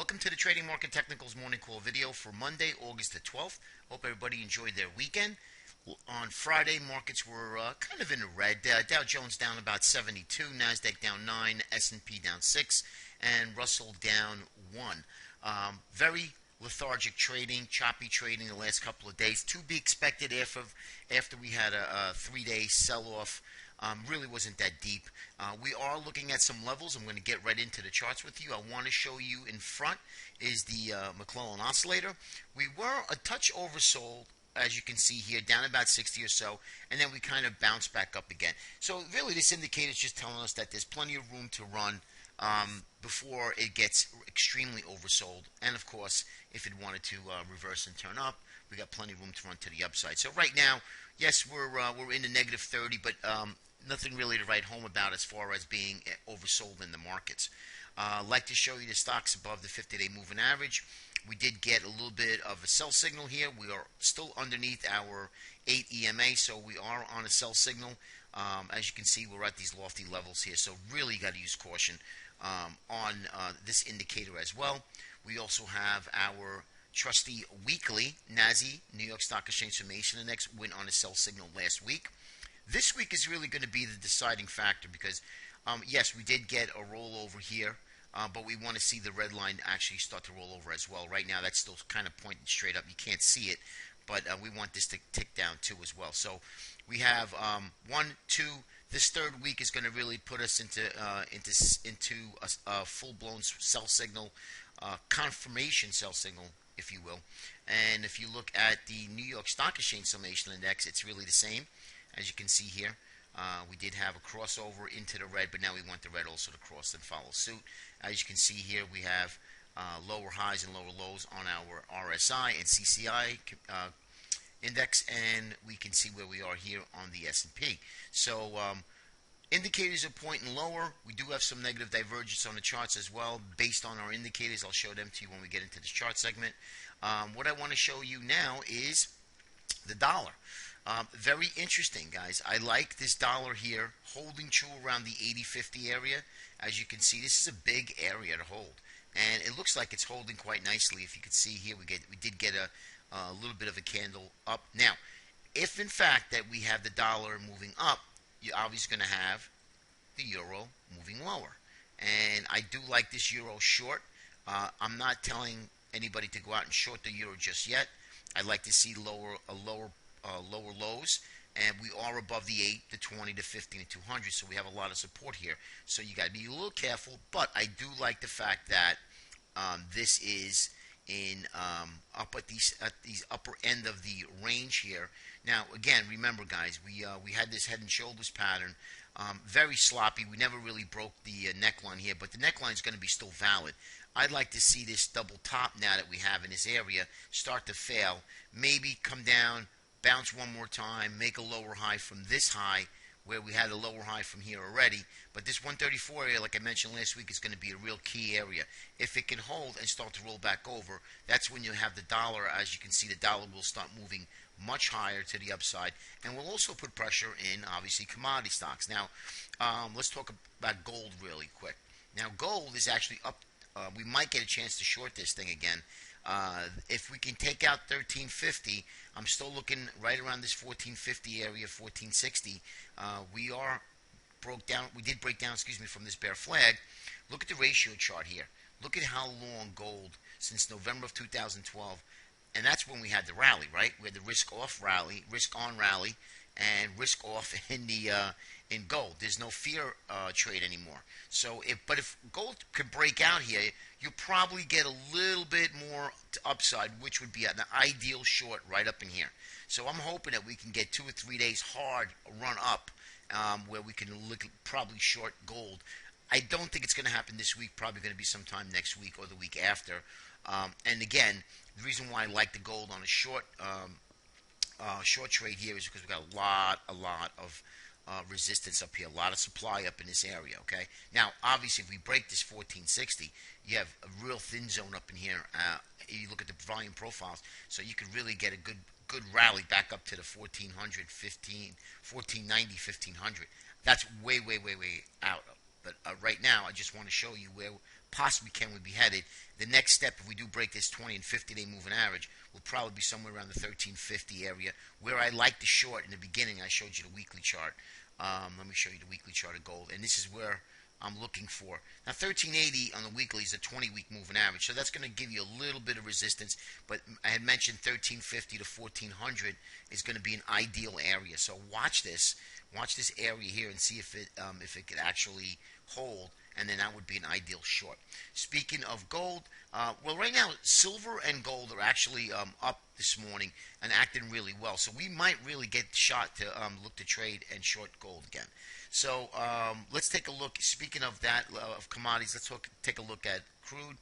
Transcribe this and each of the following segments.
Welcome to the Trading Market Technicals Morning Call video for Monday, August the 12th. Hope everybody enjoyed their weekend. On Friday, markets were kind of in the red. Dow Jones down about 72, NASDAQ down 9, S&P down 6, and Russell down 1. Very lethargic trading, choppy trading the last couple of days. To be expected after we had a 3-day sell-off. Really wasn't that deep. We are looking at some levels. I'm going to get right into the charts with you. I want to show you in front is the McClellan Oscillator. We were a touch oversold, as you can see here, down about 60 or so, and then we kind of bounced back up again. So really this indicator is just telling us that there's plenty of room to run before it gets extremely oversold. And of course, if it wanted to reverse and turn up, we got plenty of room to run to the upside. So right now, yes, we're in the negative 30, but nothing really to write home about as far as being oversold in the markets. Like to show you the stocks above the 50-day moving average. We did get a little bit of a sell signal here. We are still underneath our 8 EMA, so we are on a sell signal. As you can see, we're at these lofty levels here, so really got to use caution on this indicator as well. We also have our trusty weekly NASI, New York Stock Exchange Summation Index, went on a sell signal last week. This week is really going to be the deciding factor because, yes, we did get a rollover here, but we want to see the red line actually start to roll over as well. Right now, that's still kind of pointing straight up. You can't see it, but we want this to tick down too as well. So we have 1, 2. This third week is going to really put us into a full-blown sell signal, confirmation sell signal, if you will. And if you look at the New York Stock Exchange Summation Index, it's really the same. As you can see here, we did have a crossover into the red, but now we want the red also to cross and follow suit. As you can see here, we have lower highs and lower lows on our RSI and CCI index, and we can see where we are here on the S&P. So indicators are pointing lower. We do have some negative divergence on the charts as well. Based on our indicators, I'll show them to you when we get into this chart segment. What I want to show you now is the dollar. Very interesting, guys. I like this dollar here holding true around the 80-50 area. As you can see, this is a big area to hold, and it looks like it's holding quite nicely. If you can see here, we did get a little bit of a candle up. Now, if in fact that we have the dollar moving up, you're obviously going to have the euro moving lower, and I do like this euro short. I'm not telling anybody to go out and short the euro just yet. I'd like to see lower lows, and we are above the 8, the 20, the 50, and 200, so we have a lot of support here. So you got to be a little careful, but I do like the fact that this is in up at these upper end of the range here. Now, again, remember, guys, we had this head and shoulders pattern, very sloppy. We never really broke the neckline here, but the neckline is going to be still valid. I'd like to see this double top now that we have in this area start to fail, maybe come down, bounce one more time, make a lower high from this high where we had a lower high from here already. But this 134 area, like I mentioned last week, is going to be a real key area. If it can hold and start to roll back over, that's when you have the dollar. As you can see, the dollar will start moving much higher to the upside, and will also put pressure in, obviously, commodity stocks. Now, let's talk about gold really quick. Now, gold is actually up. We might get a chance to short this thing again. If we can take out 1350, I'm still looking right around this 1450 area, 1460. We did break down, from this bear flag. Look at the ratio chart here. Look at how long gold since November of 2012, and that's when we had the rally, right? We had the risk-off rally, risk-on rally, and risk-off in gold. There's no fear trade anymore. So, if gold could break out here, you probably get a little bit more to upside, which would be an ideal short right up in here. So I'm hoping that we can get 2 or 3 days hard run up where we can probably short gold. I don't think it's going to happen this week. Probably going to be sometime next week or the week after. And again, the reason why I like the gold on a short trade here is because we got a lot of resistance up here, a lot of supply up in this area. Okay. Now, obviously, if we break this 1460, you have a real thin zone up in here. You look at the volume profiles, so you could really get a good rally back up to the 1400, 1490, 1500. That's way out. But right now, I just want to show you where possibly can we be headed. The next step, if we do break this 20 and 50-day moving average, will probably be somewhere around the 1350 area, where I like the short in the beginning. I showed you the weekly chart. Let me show you the weekly chart of gold, and this is where I'm looking for. Now, 1380 on the weekly is a 20-week moving average, so that's going to give you a little bit of resistance. But I had mentioned 1350 to 1400 is going to be an ideal area. So watch this area here and see if it could actually hold, and then that would be an ideal short. Speaking of gold, well, right now silver and gold are actually up this morning and acting really well. So we might really get shot to look to trade and short gold again. So let's take a look. Speaking of that, of commodities, let's take a look at crude.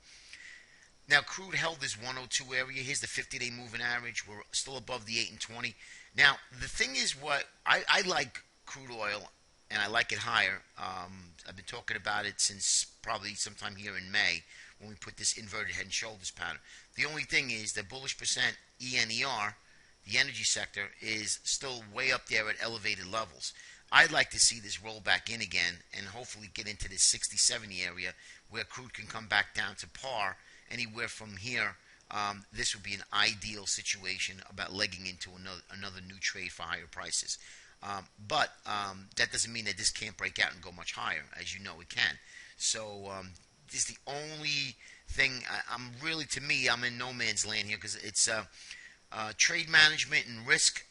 Now, crude held this 102 area. Here's the 50-day moving average. We're still above the 8 and 20. Now, the thing is, what I like crude oil, and I like it higher. I've been talking about it since probably sometime here in May when we put this inverted head and shoulders pattern. The only thing is the bullish percent ENER, the energy sector, is still way up there at elevated levels. I'd like to see this roll back in again and hopefully get into this 60-70 area where crude can come back down to par. Anywhere from here, this would be an ideal situation about legging into another new trade for higher prices. But that doesn't mean that this can't break out and go much higher. As you know, it can. So this is the only thing. I'm in no man's land here because it's trade management and risk.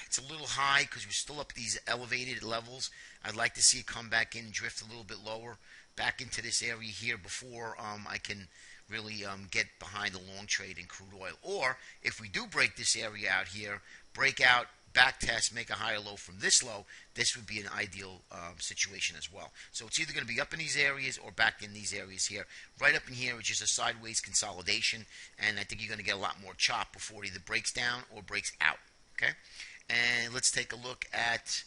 It's a little high because we're still up at these elevated levels. I'd like to see it come back in, drift a little bit lower, back into this area here before I can really get behind the long trade in crude oil. Or if we do break this area out here, break out, back test, make a higher low from this low, this would be an ideal situation as well. So it's either going to be up in these areas or back in these areas here. Right up in here, which is a sideways consolidation, and I think you're going to get a lot more chop before it either breaks down or breaks out. Okay, and let's take a look at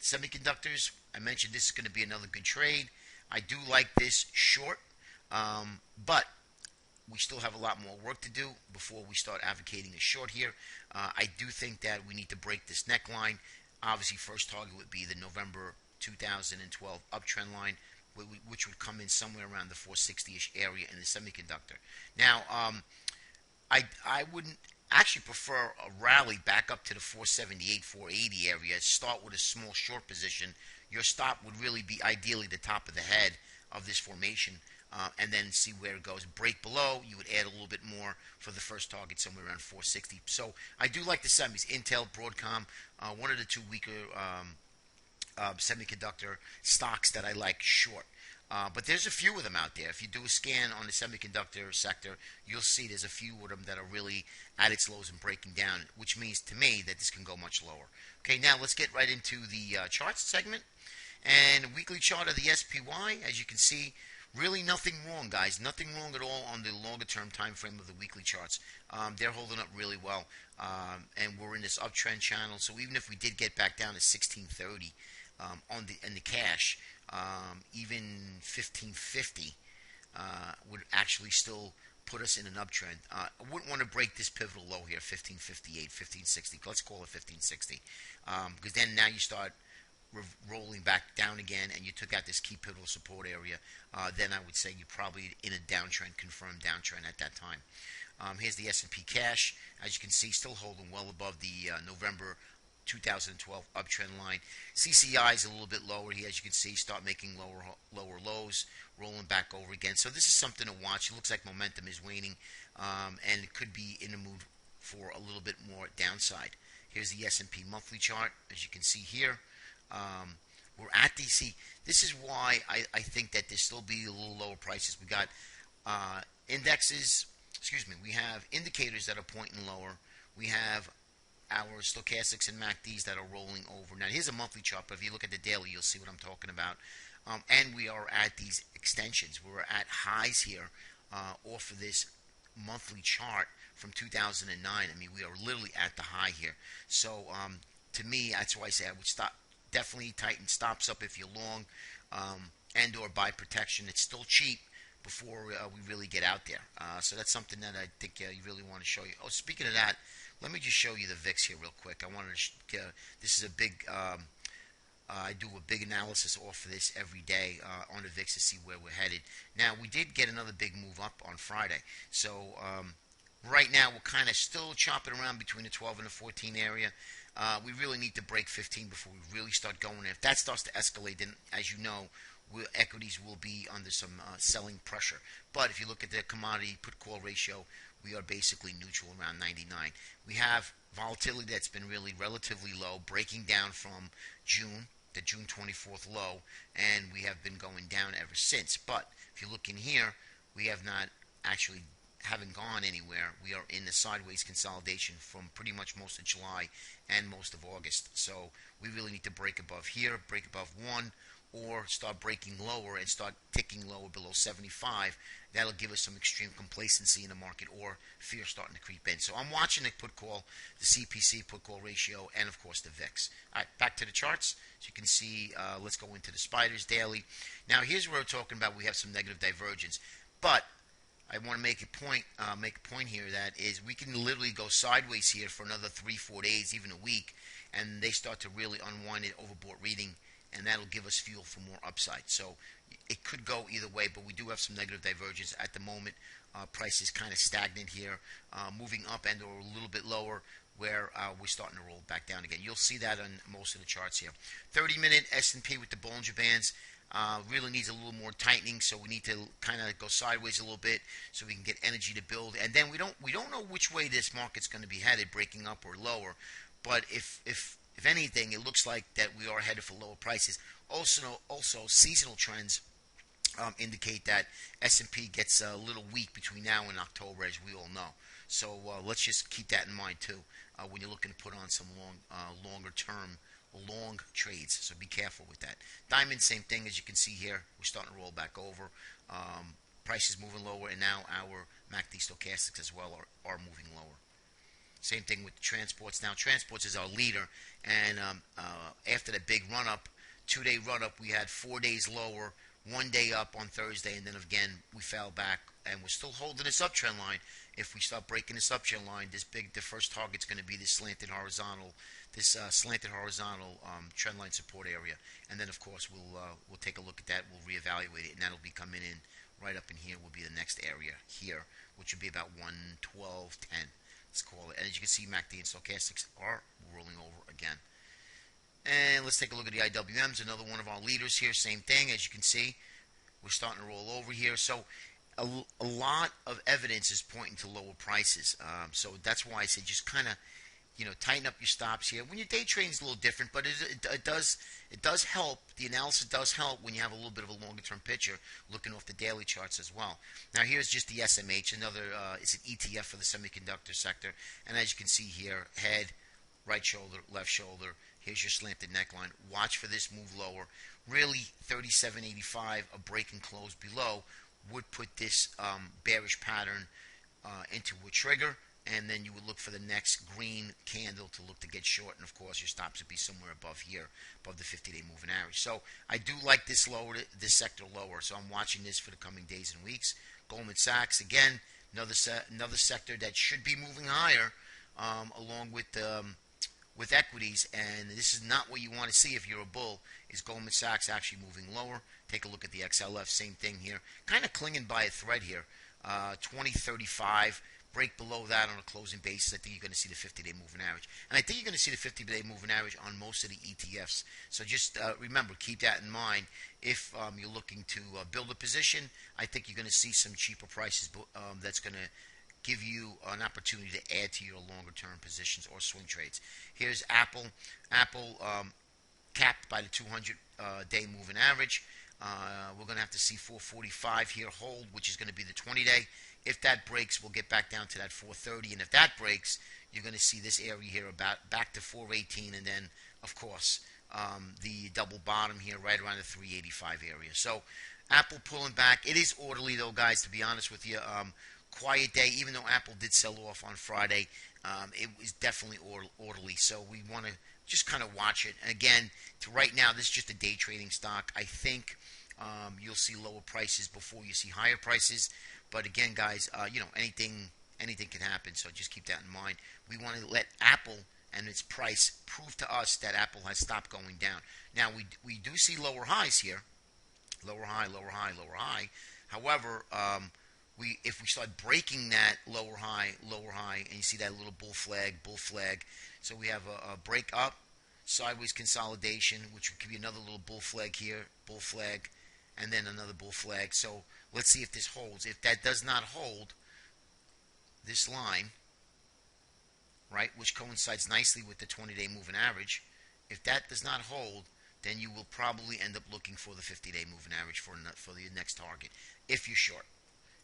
semiconductors. I mentioned this is going to be another good trade. I do like this short, but we still have a lot more work to do before we start advocating a short here. I do think that we need to break this neckline. Obviously, first target would be the November 2012 uptrend line, which would come in somewhere around the 460-ish area in the semiconductor. Now, I wouldn't actually prefer a rally back up to the 478, 480 area. Start with a small short position. Your stop would really be ideally the top of the head of this formation. And then see where it goes. Break below, you would add a little bit more for the first target, somewhere around 460. So I do like the semis. Intel, Broadcom, one of the two weaker semiconductor stocks that I like short. But there's a few of them out there. If you do a scan on the semiconductor sector, you'll see there's a few of them that are really at its lows and breaking down, which means to me that this can go much lower. Okay, now let's get right into the charts segment. And weekly chart of the SPY, as you can see, really nothing wrong, guys. Nothing wrong at all on the longer-term time frame of the weekly charts. They're holding up really well, and we're in this uptrend channel. So even if we did get back down to 1630 in the cash, even 1550 would actually still put us in an uptrend. I wouldn't want to break this pivotal low here, 1558, 1560. Let's call it 1560, because then now you start rolling back down again, and you took out this key pivotal support area, then I would say you're probably in a downtrend, confirmed downtrend at that time. Here's the S&P cash. As you can see, still holding well above the November 2012 uptrend line. CCI is a little bit lower here. As you can see, start making lower lows, rolling back over again. So this is something to watch. It looks like momentum is waning, and it could be in the mood for a little bit more downside. Here's the S&P monthly chart. As you can see here, we're at DC. This is why I think that there still be a little lower prices. We got we have indicators that are pointing lower. We have our stochastics and MACDs that are rolling over. Now, here's a monthly chart, but if you look at the daily, you'll see what I'm talking about. And we are at these extensions. We're at highs here off of this monthly chart from 2009. I mean, we are literally at the high here. So, to me, that's why I say I would stop. Definitely tighten stops up if you're long, and or buy protection. It's still cheap before we really get out there. So that's something that I think you really want to show you. Oh, speaking of that, let me just show you the VIX here real quick. I wanted to. This is a big I do a big analysis off of this every day on the VIX to see where we're headed. Now, we did get another big move up on Friday. So right now, we're kind of still chopping around between the 12 and the 14 area. We really need to break 15 before we really start going. If that starts to escalate, then, as you know, equities will be under some selling pressure. But if you look at the commodity put-call ratio, we are basically neutral around 99. We have volatility that's been really relatively low, breaking down from June, the June 24th low, and we have been going down ever since. But if you look in here, we have not actually haven't gone anywhere. We are in the sideways consolidation from pretty much most of July and most of August. So we really need to break above here, break above 1, or start breaking lower and start ticking lower below 75. That'll give us some extreme complacency in the market or fear starting to creep in. So I'm watching the put call, the CPC put call ratio, and of course the VIX. All right, back to the charts. So you can see, let's go into the spiders daily. Now here's where we're talking about we have some negative divergence, but I want to make a point here that is we can literally go sideways here for another 3-4 days, even a week, and they start to really unwind it overbought reading, and that'll give us fuel for more upside. So it could go either way, but we do have some negative divergence at the moment. Price is kind of stagnant here, moving up and or a little bit lower, where we're starting to roll back down again. You'll see that on most of the charts here. 30-minute S&P with the Bollinger Bands really needs a little more tightening, so we need to kind of go sideways a little bit so we can get energy to build. And then we don't know which way this market's going to be headed, breaking up or lower. But if anything, it looks like that we are headed for lower prices. Also seasonal trends indicate that S&P gets a little weak between now and October, as we all know. So let's just keep that in mind too when you're looking to put on some longer term long trades. So be careful with that. Diamond, same thing as you can see here. We're starting to roll back over. Prices moving lower, and now our MACD stochastics as well are moving lower. Same thing with transports. Now, transports is our leader, and after the big run-up, 2-day run-up, we had 4 days lower, 1 day up on Thursday, and then again, we fell back, and we're still holding this uptrend line. If we start breaking this uptrend line, the first target's going to be this slanted horizontal trend line support area, and then of course we'll take a look at that. We'll reevaluate it, and that'll be coming in right up in here. Will be the next area here, which would be about 112.10. Let's call it. And as you can see, MACD and stochastics are rolling over again. And let's take a look at the IWMs, another one of our leaders here. Same thing, as you can see, we're starting to roll over here. So a lot of evidence is pointing to lower prices. So that's why I said just kind of, tighten up your stops here. When your day trading is a little different, but it does help. The analysis does help when you have a little bit of a longer term picture, looking off the daily charts as well. Now here's just the SMH, another it's an ETF for the semiconductor sector, and as you can see here, head, right shoulder, left shoulder. Here's your slanted neckline. Watch for this move lower. Really, 37.85, a break and close below would put this bearish pattern into a trigger. And then you would look for the next green candle to look to get short, and of course your stops would be somewhere above here, above the 50-day moving average. So I do like this sector lower. So I'm watching this for the coming days and weeks. Goldman Sachs again, another sector that should be moving higher, along with equities. And this is not what you want to see if you're a bull. Is Goldman Sachs actually moving lower? Take a look at the XLF. Same thing here, kind of clinging by a thread here. 2035. Break below that on a closing basis, I think you're going to see the 50-day moving average. And I think you're going to see the 50-day moving average on most of the ETFs. So just remember, keep that in mind. If you're looking to build a position, I think you're going to see some cheaper prices that's going to give you an opportunity to add to your longer-term positions or swing trades. Here's Apple. Apple capped by the 200-day moving average. We're going to have to see 445 here hold, which is going to be the 20-day. If that breaks, we'll get back down to that 430, and if that breaks, you're going to see this area here about back to 418, and then, of course, the double bottom here right around the 385 area. So Apple pulling back. It is orderly, though, guys, to be honest with you. Quiet day, even though Apple did sell off on Friday, it was definitely orderly. So we want to just kind of watch it. And again, right now, this is just a day trading stock. I think you'll see lower prices before you see higher prices. But again, guys, anything can happen. So just keep that in mind. We want to let Apple and its price proved to us that Apple has stopped going down. Now we do see lower highs here, lower high, lower high, lower high. However, if we start breaking that lower high, and you see that little bull flag, so we have a break up, sideways consolidation, which could be another little bull flag here, bull flag, and then another bull flag. So let's see if this holds. If that does not hold, this line, right, which coincides nicely with the 20-day moving average, if that does not hold, then you will probably end up looking for the 50-day moving average for the next target, if you're short.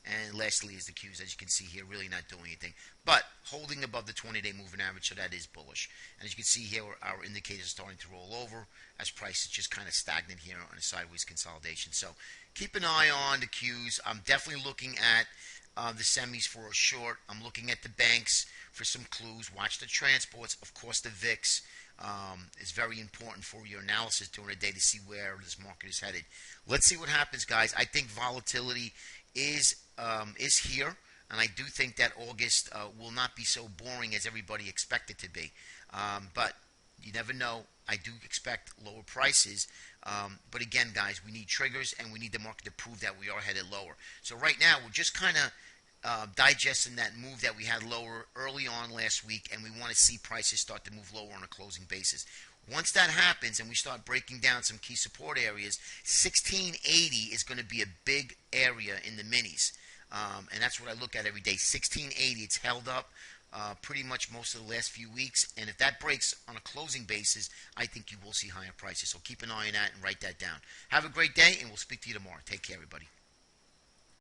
And lastly is the Qs, as you can see here, really not doing anything, but holding above the 20-day moving average, so that is bullish. And as you can see here, our indicators are starting to roll over as price is just kind of stagnant here on a sideways consolidation. So keep an eye on the Qs. I'm definitely looking at the semis for a short. I'm looking at the banks for some clues. Watch the transports. Of course, the VIX is very important for your analysis during the day to see where this market is headed. Let's see what happens, guys. I think volatility is here, and I do think that August will not be so boring as everybody expected to be. But you never know. I do expect lower prices. But again, guys, we need triggers, and we need the market to prove that we are headed lower. So right now, we're just kind of digesting that move that we had lower early on last week, and we want to see prices start to move lower on a closing basis. Once that happens and we start breaking down some key support areas, 1680 is going to be a big area in the minis. And that's what I look at every day. 1680, it's held up pretty much most of the last few weeks. And if that breaks on a closing basis, I think you will see higher prices. So keep an eye on that and write that down. Have a great day, and we'll speak to you tomorrow. Take care, everybody.